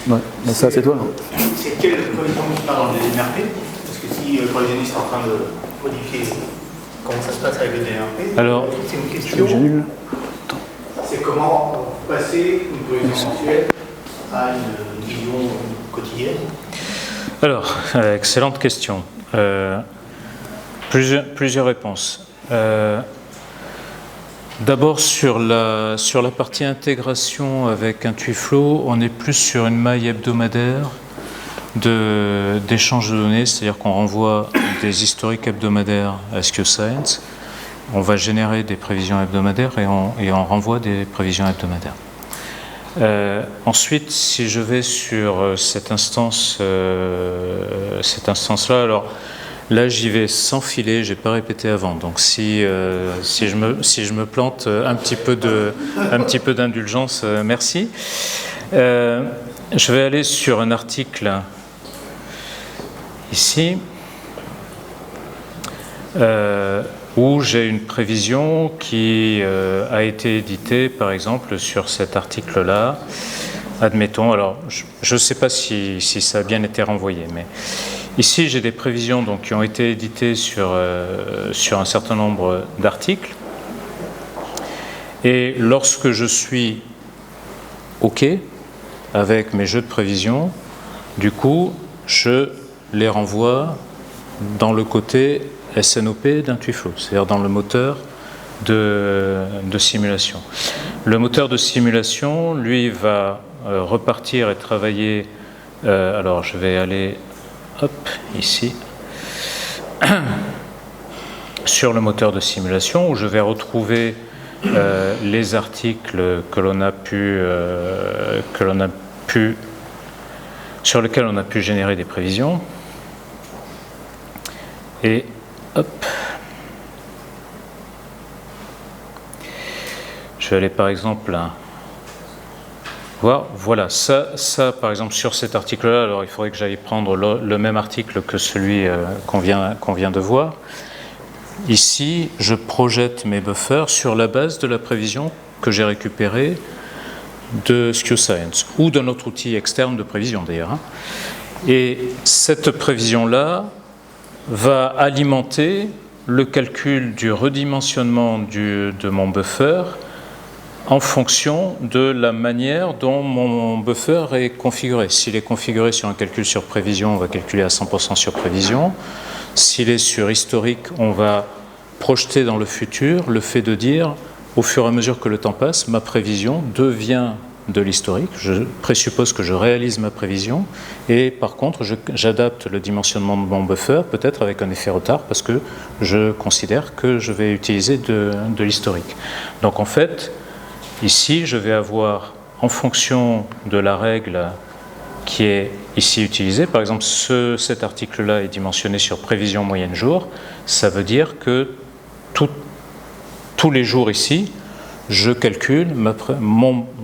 Ouais, ça, c'est toi. Non C'est quelle prévision qui parle dans le DDMRP? Parce que si pour les analystes sont en train de modifier comment ça se passe avec le DDMRP, Alors, c'est une question. C'est comment passer une prévision mensuelle à une vision quotidienne? Alors, excellente question. Plusieurs réponses. D'abord, sur la partie intégration avec Intuiflow, on est plus sur une maille hebdomadaire d'échange de données, c'est-à-dire qu'on renvoie des historiques hebdomadaires à SQScience, on va générer des prévisions hebdomadaires et on renvoie des prévisions hebdomadaires. Ensuite, si je vais sur cette instance-là, alors là j'y vais sans filet, j'ai pas répété avant. Donc si je me plante, un petit peu d'indulgence, merci. Je vais aller sur un article ici où j'ai une prévision qui a été éditée, par exemple, sur cet article-là. Admettons, alors je ne sais pas si ça a bien été renvoyé, mais ici j'ai des prévisions donc, qui ont été éditées sur un certain nombre d'articles. Et lorsque je suis OK avec mes jeux de prévision, du coup, je les renvoie dans le côté SNOP d'Intuiflow, c'est-à-dire dans le moteur de simulation. Le moteur de simulation, lui, va repartir et travailler. Alors, je vais aller ici sur le moteur de simulation où je vais retrouver les articles sur lesquels on a pu générer des prévisions. Et je vais aller par exemple voir, voilà, ça par exemple sur cet article-là, alors il faudrait que j'aille prendre le même article que celui qu'on vient de voir. Ici, je projette mes buffers sur la base de la prévision que j'ai récupérée de SQScience ou d'un autre outil externe de prévision d'ailleurs. Hein. Et cette prévision-là va alimenter le calcul du redimensionnement de mon buffer en fonction de la manière dont mon buffer est configuré. S'il est configuré sur un calcul sur prévision, on va calculer à 100% sur prévision. S'il est sur historique, on va projeter dans le futur le fait de dire, au fur et à mesure que le temps passe, ma prévision devient de l'historique. Je présuppose que je réalise ma prévision et par contre, j'adapte le dimensionnement de mon buffer, peut-être avec un effet retard, parce que je considère que je vais utiliser de l'historique. Donc en fait, ici, je vais avoir, en fonction de la règle qui est ici utilisée, par exemple, cet article-là est dimensionné sur prévision moyenne jour, ça veut dire que tous les jours ici, je calcule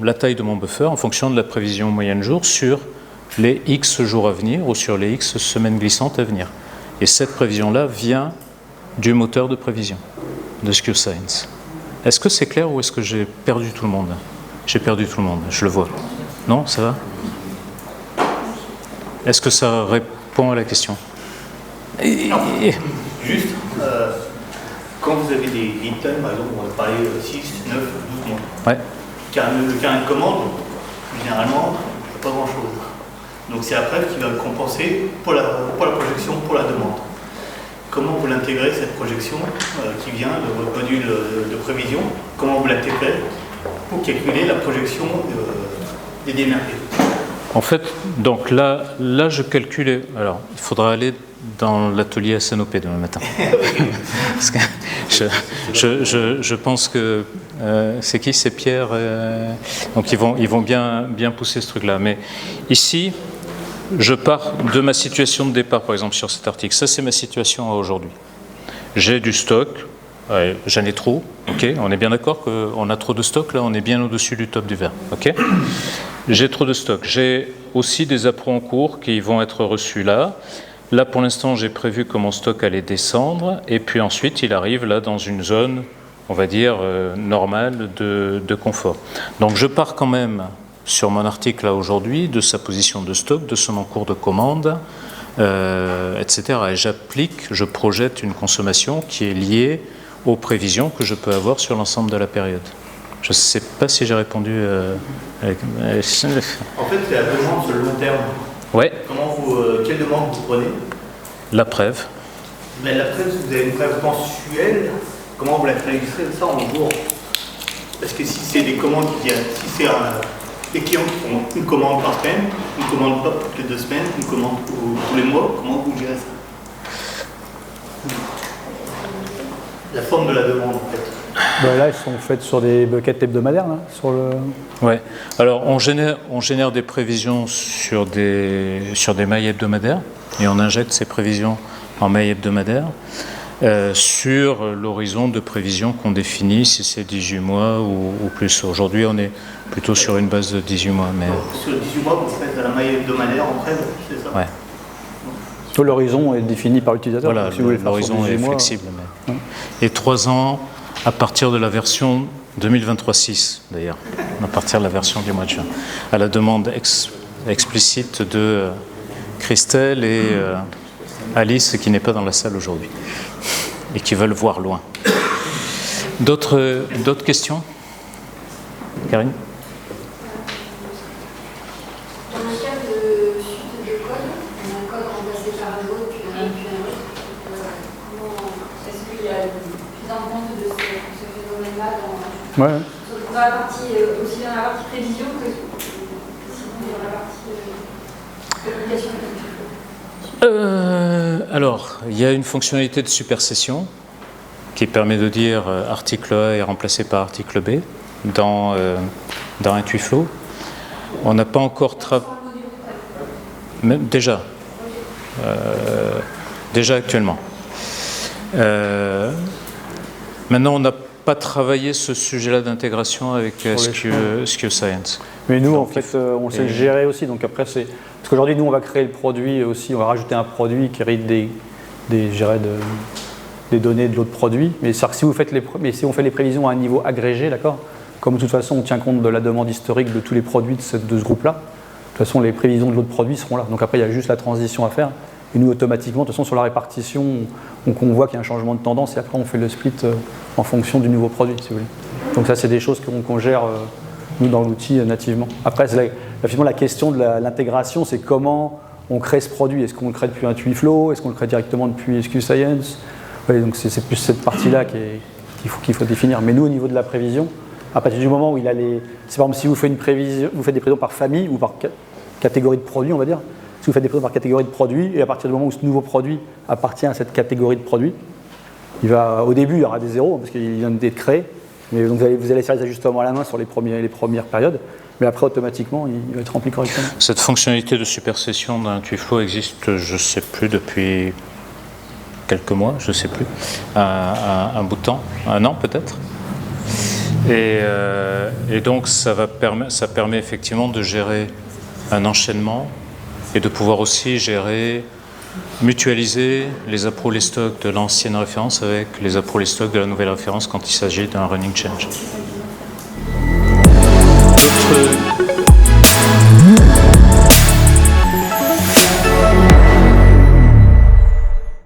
la taille de mon buffer en fonction de la prévision moyenne jour sur les X jours à venir ou sur les X semaines glissantes à venir. Et cette prévision-là vient du moteur de prévision de SQScience. Est-ce que c'est clair ou est-ce que j'ai perdu tout le monde? J'ai perdu tout le monde, je le vois. Non, ça va? Est-ce que ça répond à la question? Juste, quand vous avez des lead times, par exemple, on va parler 6, 9, 12 mois. Ouais. Le carnet de commande, généralement, pas grand-chose. Donc c'est après qui va compenser pour la projection, pour la demande. Comment vous l'intégrez, cette projection qui vient de votre module de prévision? Comment vous l'intégrez pour calculer la projection des DMRP? En fait, donc là je calcule. Alors, il faudra aller dans l'atelier SNOP demain matin. Parce que je pense que c'est qui? C'est Pierre. Donc ils vont bien pousser ce truc-là. Mais ici, je pars de ma situation de départ, par exemple, sur cet article. Ça, c'est ma situation à aujourd'hui. J'ai du stock. J'en ai trop. Ok. On est bien d'accord qu'on a trop de stock. Là, on est bien au-dessus du top du verre. Ok. J'ai trop de stock. J'ai aussi des appros en cours qui vont être reçus là. Là, pour l'instant, j'ai prévu que mon stock allait descendre, et puis ensuite, il arrive là dans une zone, on va dire, normale de confort. Donc, je pars quand même sur mon article là aujourd'hui de sa position de stock, de son encours de commande, etc. Et je projette une consommation qui est liée aux prévisions que je peux avoir sur l'ensemble de la période. Je ne sais pas si j'ai répondu. En fait, c'est la demande sur le long terme. Ouais. Quelle demande vous prenez? La preuve, vous avez une preuve mensuelle. Comment vous la traduisez ça en jours? Parce que si c'est des commandes qui viennent, si c'est des clients qui font une commande par semaine, une commande pas toutes les 2 semaines, une commande tous les mois, comment vous gérez ça? La forme de la demande, en fait. Là, elles sont faites sur des buckets hebdomadaires, là, sur le... Ouais. Alors, on génère des prévisions sur des mailles hebdomadaires et on injecte ces prévisions en mailles hebdomadaires sur l'horizon de prévision qu'on définit, si c'est 18 mois ou plus. Aujourd'hui, on est plutôt sur une base de 18 mois. Mais... Sur 18 mois, vous faites de la maille hebdomadaire en prêt, c'est ça? Ouais. L'horizon est défini par l'utilisateur. Voilà, si l'horizon est flexible. Mais... Ouais. Et 3 ans à partir de la version 2023-6, d'ailleurs, à partir de la version du mois de juin, à la demande explicite de Christelle et Alice, qui n'est pas dans la salle aujourd'hui, et qui veulent voir loin. D'autres questions? Karine? Dans le cas de chute de code, on a un code remplacé par un autre, puis un autre. Est-ce qu'il y a une prise en compte de ce phénomène-là dans la partie, aussi dans la partie prévision que sinon dans la partie publication? Alors, il y a une fonctionnalité de supersession qui permet de dire article A est remplacé par article B dans Intuiflow. On n'a pas encore déjà actuellement. Maintenant, on n'a pas travaillé ce sujet-là d'intégration avec SQScience. Mais nous, donc, en fait, on sait le gérer aussi. Donc après, c'est parce qu'aujourd'hui, nous, on va créer le produit aussi. On va rajouter un produit qui hérite des données de l'autre produit. Mais si on fait les prévisions à un niveau agrégé, d'accord. Comme de toute façon, on tient compte de la demande historique de tous les produits de ce groupe-là. De toute façon, les prévisions de l'autre produit seront là. Donc après, il y a juste la transition à faire. Et nous, automatiquement, de toute façon, sur la répartition, on voit qu'il y a un changement de tendance et après, on fait le split en fonction du nouveau produit, si vous voulez. Donc ça, c'est des choses qu'on gère, nous, dans l'outil nativement. Après, finalement, la question de l'intégration, c'est comment on crée ce produit. Est-ce qu'on le crée depuis Intuiflow? Est-ce qu'on le crée directement depuis SQScience? Ouais, donc c'est plus cette partie-là qu'il faut définir. Mais nous, au niveau de la prévision, à partir du moment où il a les... C'est par exemple, si vous faites des prévisions par famille ou par catégorie de produits, on va dire. Si vous faites des prévisions par catégorie de produits, et à partir du moment où ce nouveau produit appartient à cette catégorie de produits, au début, il y aura des zéros, parce qu'il vient d'être créé. Mais donc vous allez faire les ajustements à la main sur les premières périodes. Mais après, automatiquement, il va être rempli correctement. Cette fonctionnalité de supersession dans Intuiflow existe, je ne sais plus, depuis quelques mois, je ne sais plus, un bout de temps, 1 an peut-être. Et donc, ça permet effectivement de gérer un enchaînement et de pouvoir aussi gérer, mutualiser les appros, les stocks de l'ancienne référence avec les appros, les stocks de la nouvelle référence quand il s'agit d'un running change.